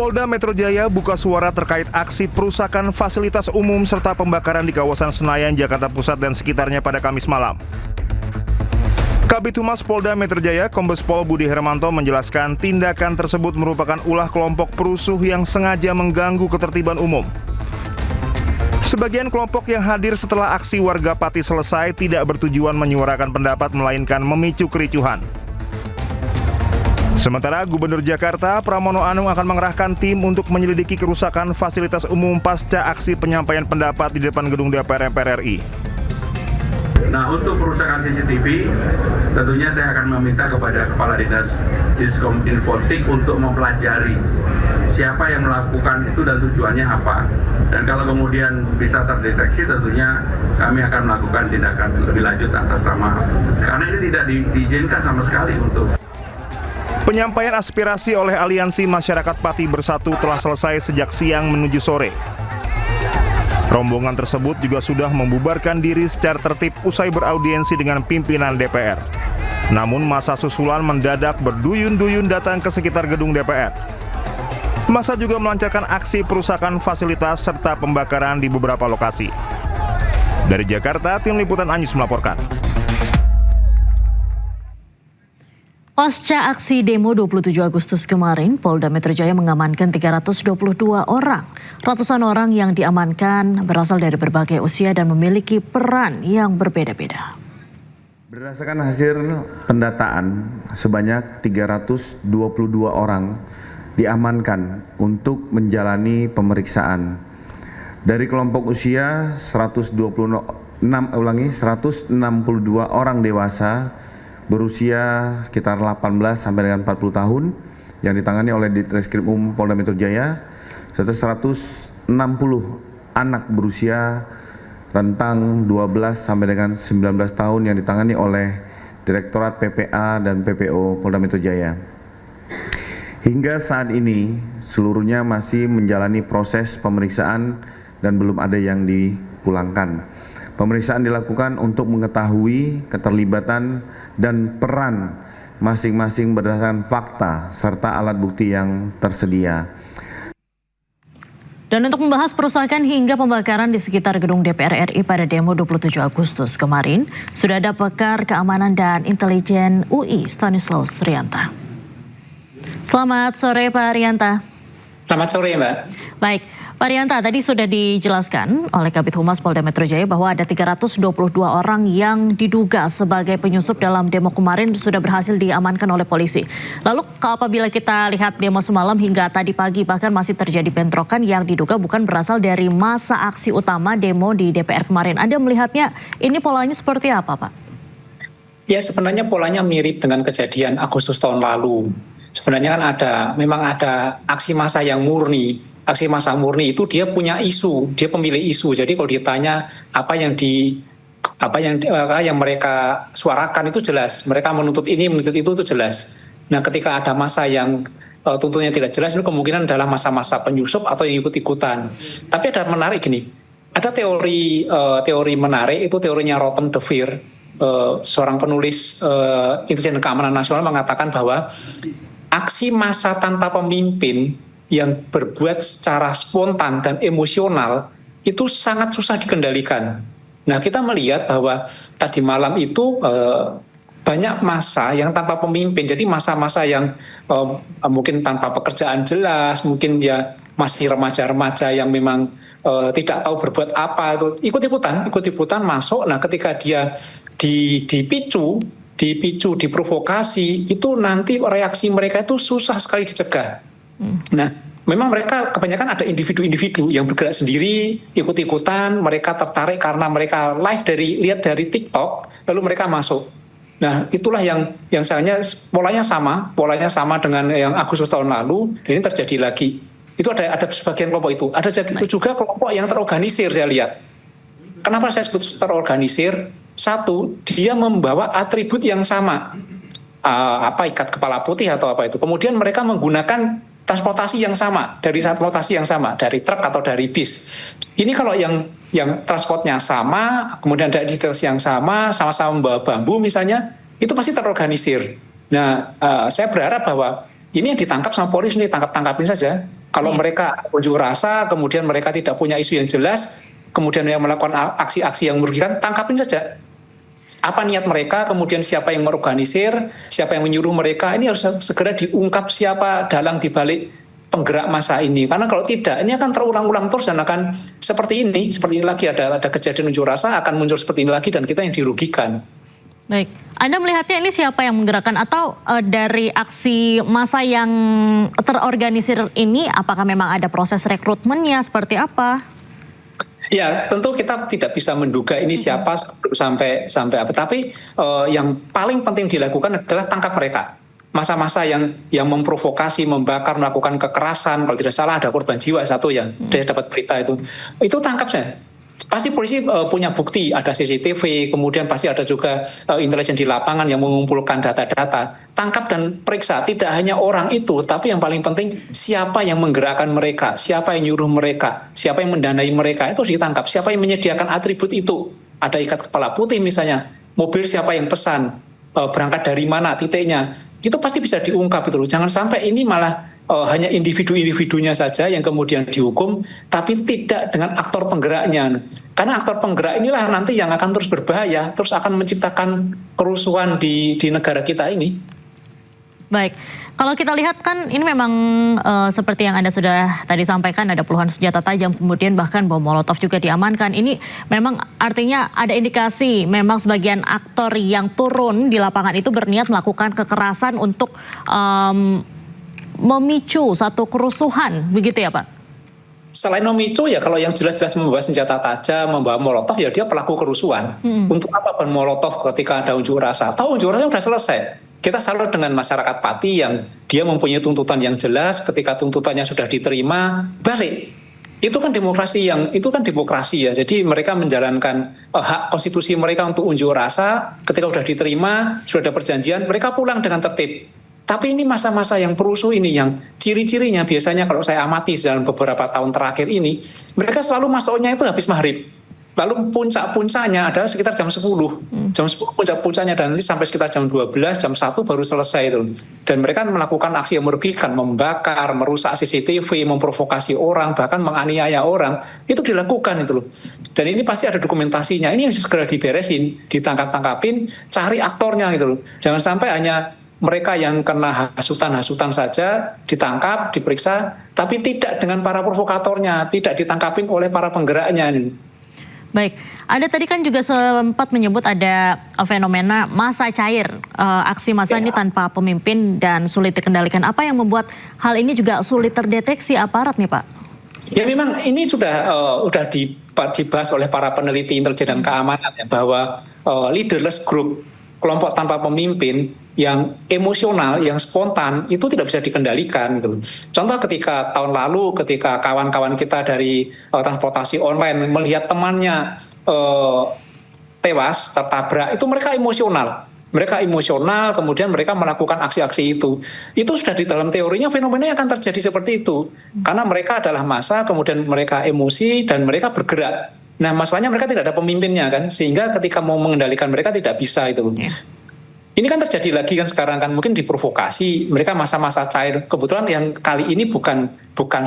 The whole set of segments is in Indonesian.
Polda Metro Jaya buka suara terkait aksi perusakan fasilitas umum serta pembakaran di kawasan Senayan, Jakarta Pusat dan sekitarnya pada Kamis malam. Kabid Humas Polda Metro Jaya, Kombes Pol Budi Hermanto menjelaskan tindakan tersebut merupakan ulah kelompok perusuh yang sengaja mengganggu ketertiban umum. Sebagian kelompok yang hadir setelah aksi warga Pati selesai tidak bertujuan menyuarakan pendapat melainkan memicu kericuhan. Sementara Gubernur Jakarta, Pramono Anung akan mengerahkan tim untuk menyelidiki kerusakan fasilitas umum pasca aksi penyampaian pendapat di depan gedung DPR MPR RI. Nah, untuk perusakan CCTV, tentunya saya akan meminta kepada Kepala Dinas Diskominfotik untuk mempelajari siapa yang melakukan itu dan tujuannya apa. Dan kalau kemudian bisa terdeteksi, tentunya kami akan melakukan tindakan lebih lanjut atas nama. Karena ini tidak diizinkan sama sekali untuk Penyampaian aspirasi oleh Aliansi Masyarakat Pati Bersatu telah selesai sejak siang menuju sore. Rombongan tersebut juga sudah membubarkan diri secara tertib usai beraudiensi dengan pimpinan DPR. Namun massa susulan mendadak berduyun-duyun datang ke sekitar gedung DPR. Massa juga melancarkan aksi perusakan fasilitas serta pembakaran di beberapa lokasi. Dari Jakarta, Tim Liputan Anyus melaporkan. Pasca aksi demo 27 Agustus kemarin, Polda Metro Jaya mengamankan 322 orang. Ratusan orang yang diamankan berasal dari berbagai usia dan memiliki peran yang berbeda-beda. Berdasarkan hasil pendataan, sebanyak 322 orang diamankan untuk menjalani pemeriksaan. Dari kelompok usia 162 orang dewasa berusia sekitar 18 sampai dengan 40 tahun yang ditangani oleh Ditreskrim Umum Polda Metro Jaya, serta 160 anak berusia rentang 12 sampai dengan 19 tahun yang ditangani oleh Direktorat PPA dan PPO Polda Metro Jaya. Hingga saat ini seluruhnya masih menjalani proses pemeriksaan dan belum ada yang dipulangkan. Pemeriksaan dilakukan untuk mengetahui keterlibatan dan peran masing-masing berdasarkan fakta serta alat bukti yang tersedia. Dan untuk membahas perusakan hingga pembakaran di sekitar gedung DPR RI pada demo 27 Agustus kemarin, sudah ada pakar keamanan dan intelijen UI Stanislaus Rianta. Selamat sore Pak Rianta. Selamat sore Mbak. Baik, Pak Rianta, tadi sudah dijelaskan oleh Kabid Humas Polda Metro Jaya bahwa ada 322 orang yang diduga sebagai penyusup dalam demo kemarin sudah berhasil diamankan oleh polisi. Lalu apabila kita lihat demo semalam hingga tadi pagi bahkan masih terjadi bentrokan yang diduga bukan berasal dari masa aksi utama demo di DPR kemarin. Anda melihatnya ini polanya seperti apa, Pak? Ya, sebenarnya polanya mirip dengan kejadian Agustus tahun lalu. Sebenarnya kan memang ada aksi massa yang murni. Aksi massa murni itu dia punya isu, dia pemilih isu. Jadi kalau ditanya apa yang mereka suarakan itu jelas. Mereka menuntut ini, menuntut itu jelas. Nah, ketika ada massa yang tuntutannya tidak jelas, itu kemungkinan adalah massa-massa penyusup atau yang ikut-ikutan. Tapi ada menarik gini. Ada teori menarik, itu teorinya Rotem de Veer, seorang penulis intelijen keamanan nasional mengatakan bahwa aksi massa tanpa pemimpin yang berbuat secara spontan dan emosional itu sangat susah dikendalikan. Nah, kita melihat bahwa tadi malam itu banyak massa yang tanpa pemimpin. Jadi massa-massa yang mungkin tanpa pekerjaan jelas, mungkin ya masih remaja-remaja yang memang tidak tahu berbuat apa, itu ikut-ikutan masuk. Nah, ketika dia dipicu, diprovokasi, itu nanti reaksi mereka itu susah sekali dicegah. Nah, memang mereka kebanyakan ada individu-individu yang bergerak sendiri, ikut-ikutan, mereka tertarik karena mereka lihat dari TikTok, lalu mereka masuk. Nah, itulah yang misalnya polanya sama dengan yang Agustus tahun lalu, dan ini terjadi lagi. Itu ada sebagian kelompok itu. Ada juga kelompok yang terorganisir, saya lihat. Kenapa saya sebut terorganisir? Satu, dia membawa atribut yang sama. Ikat kepala putih atau apa itu. Kemudian mereka menggunakan transportasi yang sama, dari truk atau dari bis. Ini kalau yang transportnya sama, kemudian ada details yang sama-sama membawa bambu misalnya, itu pasti terorganisir. Nah, saya berharap bahwa ini yang ditangkap sama polisi, ini tangkap-tangkapin saja. Kalau mereka unjuk rasa, kemudian mereka tidak punya isu yang jelas, kemudian yang melakukan aksi-aksi yang merugikan, tangkapin saja. Apa niat mereka, kemudian siapa yang mengorganisir, siapa yang menyuruh mereka, ini harus segera diungkap siapa dalang dibalik penggerak massa ini. Karena kalau tidak, ini akan terulang-ulang terus dan akan seperti ini lagi, ada kejadian unjuk rasa, akan muncul seperti ini lagi dan kita yang dirugikan. Baik, Anda melihatnya ini siapa yang menggerakkan atau dari aksi massa yang terorganisir ini, apakah memang ada proses rekrutmennya seperti apa? Ya, tentu kita tidak bisa menduga ini siapa sampai apa. Tapi yang paling penting dilakukan adalah tangkap mereka. Masa-masa yang memprovokasi, membakar, melakukan kekerasan, kalau tidak salah ada korban jiwa satu yang saya dapat berita itu tangkap saja. Pasti polisi punya bukti, ada CCTV, kemudian pasti ada juga intelijen di lapangan yang mengumpulkan data-data. Tangkap dan periksa, tidak hanya orang itu, tapi yang paling penting siapa yang menggerakkan mereka, siapa yang nyuruh mereka, siapa yang mendanai mereka, itu harus ditangkap. Siapa yang menyediakan atribut itu, ada ikat kepala putih misalnya, mobil siapa yang pesan, berangkat dari mana, titiknya, itu pasti bisa diungkap itu loh. Jangan sampai ini malah hanya individu-individunya saja yang kemudian dihukum, tapi tidak dengan aktor penggeraknya. Karena aktor penggerak inilah nanti yang akan terus berbahaya, terus akan menciptakan kerusuhan di negara kita ini. Baik, kalau kita lihat kan ini memang seperti yang Anda sudah tadi sampaikan, ada puluhan senjata tajam, kemudian bahkan bom molotov juga diamankan. Ini memang artinya ada indikasi memang sebagian aktor yang turun di lapangan itu berniat melakukan kekerasan untuk memicu satu kerusuhan, begitu ya Pak? Selain memicu ya, kalau yang jelas-jelas membawa senjata tajam, membawa molotov, ya dia pelaku kerusuhan. Untuk apa ban molotov ketika ada unjuk rasa? Tahu unjuk rasa sudah selesai. Kita salut dengan masyarakat Pati yang dia mempunyai tuntutan yang jelas, ketika tuntutannya sudah diterima, balik. Itu kan demokrasi ya. Jadi mereka menjalankan hak konstitusi mereka untuk unjuk rasa, ketika sudah diterima, sudah ada perjanjian, mereka pulang dengan tertib. Tapi ini masa-masa yang perusuh ini, yang ciri-cirinya biasanya kalau saya amati dalam beberapa tahun terakhir ini, mereka selalu masuknya itu habis maghrib. Lalu puncak-puncaknya adalah sekitar jam 10. Jam 10 puncak-puncaknya, dan nanti sampai sekitar jam 12, jam 1 baru selesai itu. Dan mereka melakukan aksi yang merugikan, membakar, merusak CCTV, memprovokasi orang, bahkan menganiaya orang. Itu dilakukan itu loh. Dan ini pasti ada dokumentasinya. Ini yang segera diberesin, ditangkap-tangkapin, cari aktornya gitu loh. Jangan sampai hanya mereka yang kena hasutan-hasutan saja ditangkap, diperiksa, tapi tidak dengan para provokatornya, tidak ditangkapin oleh para penggeraknya. Baik, Anda tadi kan juga sempat menyebut ada fenomena massa cair, aksi massa ini tanpa pemimpin dan sulit dikendalikan. Apa yang membuat hal ini juga sulit terdeteksi aparat nih Pak? Ya memang ini sudah dibahas oleh para peneliti intelijen dan keamanan ya, bahwa leaderless group, kelompok tanpa pemimpin yang emosional, yang spontan, itu tidak bisa dikendalikan gitu. Contoh ketika tahun lalu, ketika kawan-kawan kita dari transportasi online melihat temannya tewas, tertabrak, itu mereka emosional. Kemudian mereka melakukan aksi-aksi itu. Itu sudah di dalam teorinya fenomena akan terjadi seperti itu. Karena mereka adalah massa, kemudian mereka emosi, dan mereka bergerak. Nah, masalahnya mereka tidak ada pemimpinnya kan, sehingga ketika mau mengendalikan mereka tidak bisa itu. Ini kan terjadi lagi kan sekarang kan, mungkin diprovokasi, mereka masa-masa cair. Kebetulan yang kali ini bukan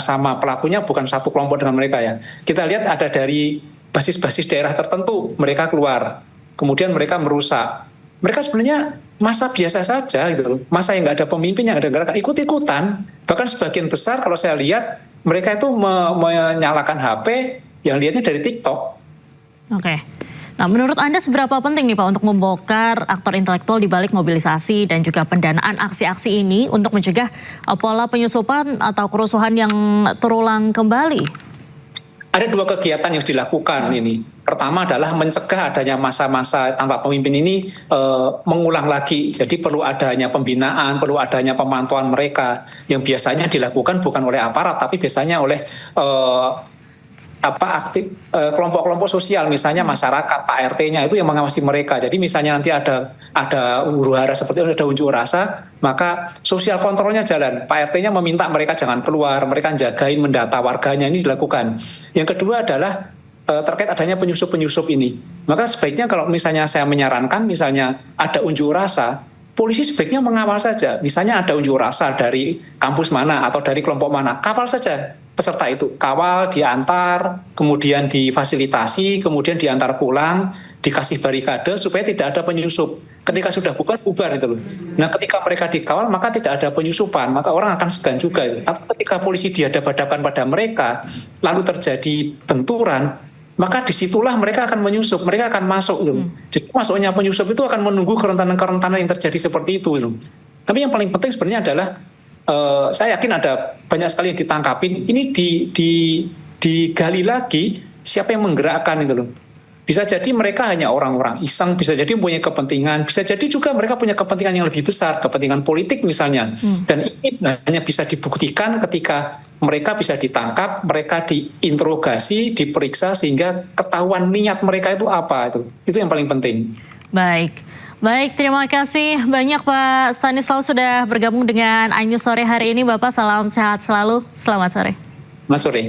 sama pelakunya, bukan satu kelompok dengan mereka ya. Kita lihat ada dari basis-basis daerah tertentu, mereka keluar, kemudian mereka merusak. Mereka sebenarnya masa biasa saja gitu, masa yang nggak ada pemimpin, yang ada gerakan, ikut-ikutan. Bahkan sebagian besar kalau saya lihat mereka itu menyalakan HP, yang lihatnya dari TikTok. Oke. Nah, menurut Anda seberapa penting nih Pak untuk membongkar aktor intelektual di balik mobilisasi dan juga pendanaan aksi-aksi ini untuk mencegah pola penyusupan atau kerusuhan yang terulang kembali? Ada dua kegiatan yang dilakukan ini. Pertama adalah mencegah adanya masa-masa tanpa pemimpin ini mengulang lagi. Jadi perlu adanya pembinaan, perlu adanya pemantauan mereka yang biasanya dilakukan bukan oleh aparat, tapi biasanya oleh kelompok-kelompok sosial, misalnya masyarakat, Pak RT-nya itu yang mengawasi mereka. Jadi misalnya nanti ada huru-hara seperti ada unjuk rasa, maka sosial kontrolnya jalan. Pak RT-nya meminta mereka jangan keluar, mereka jagain, mendata warganya, ini dilakukan. Yang kedua adalah terkait adanya penyusup-penyusup ini. Maka sebaiknya kalau misalnya saya menyarankan, misalnya ada unjuk rasa, polisi sebaiknya mengawal saja. Misalnya ada unjuk rasa dari kampus mana atau dari kelompok mana, kawal saja peserta itu. Kawal, diantar, kemudian difasilitasi, kemudian diantar pulang, dikasih barikade supaya tidak ada penyusup. Ketika sudah bubar, bubar itu loh. Nah ketika mereka dikawal maka tidak ada penyusupan, maka orang akan segan juga itu. Tapi ketika polisi dihadap-hadapkan pada mereka, lalu terjadi benturan, maka disitulah mereka akan menyusup, mereka akan masuk gitu. Jadi masuknya penyusup itu akan menunggu kerentanan-kerentanan yang terjadi seperti itu gitu. Tapi yang paling penting sebenarnya adalah saya yakin ada banyak sekali yang ditangkapin. Ini digali lagi siapa yang menggerakkan itu loh. Bisa jadi mereka hanya orang-orang iseng, bisa jadi punya kepentingan, bisa jadi juga mereka punya kepentingan yang lebih besar, kepentingan politik misalnya. Dan ini hanya bisa dibuktikan ketika mereka bisa ditangkap, mereka diinterogasi, diperiksa sehingga ketahuan niat mereka itu apa itu. Itu yang paling penting. Baik, terima kasih banyak Pak Stanislaus sudah bergabung dengan iNews sore hari ini. Bapak salam sehat selalu. Selamat sore. Selamat sore.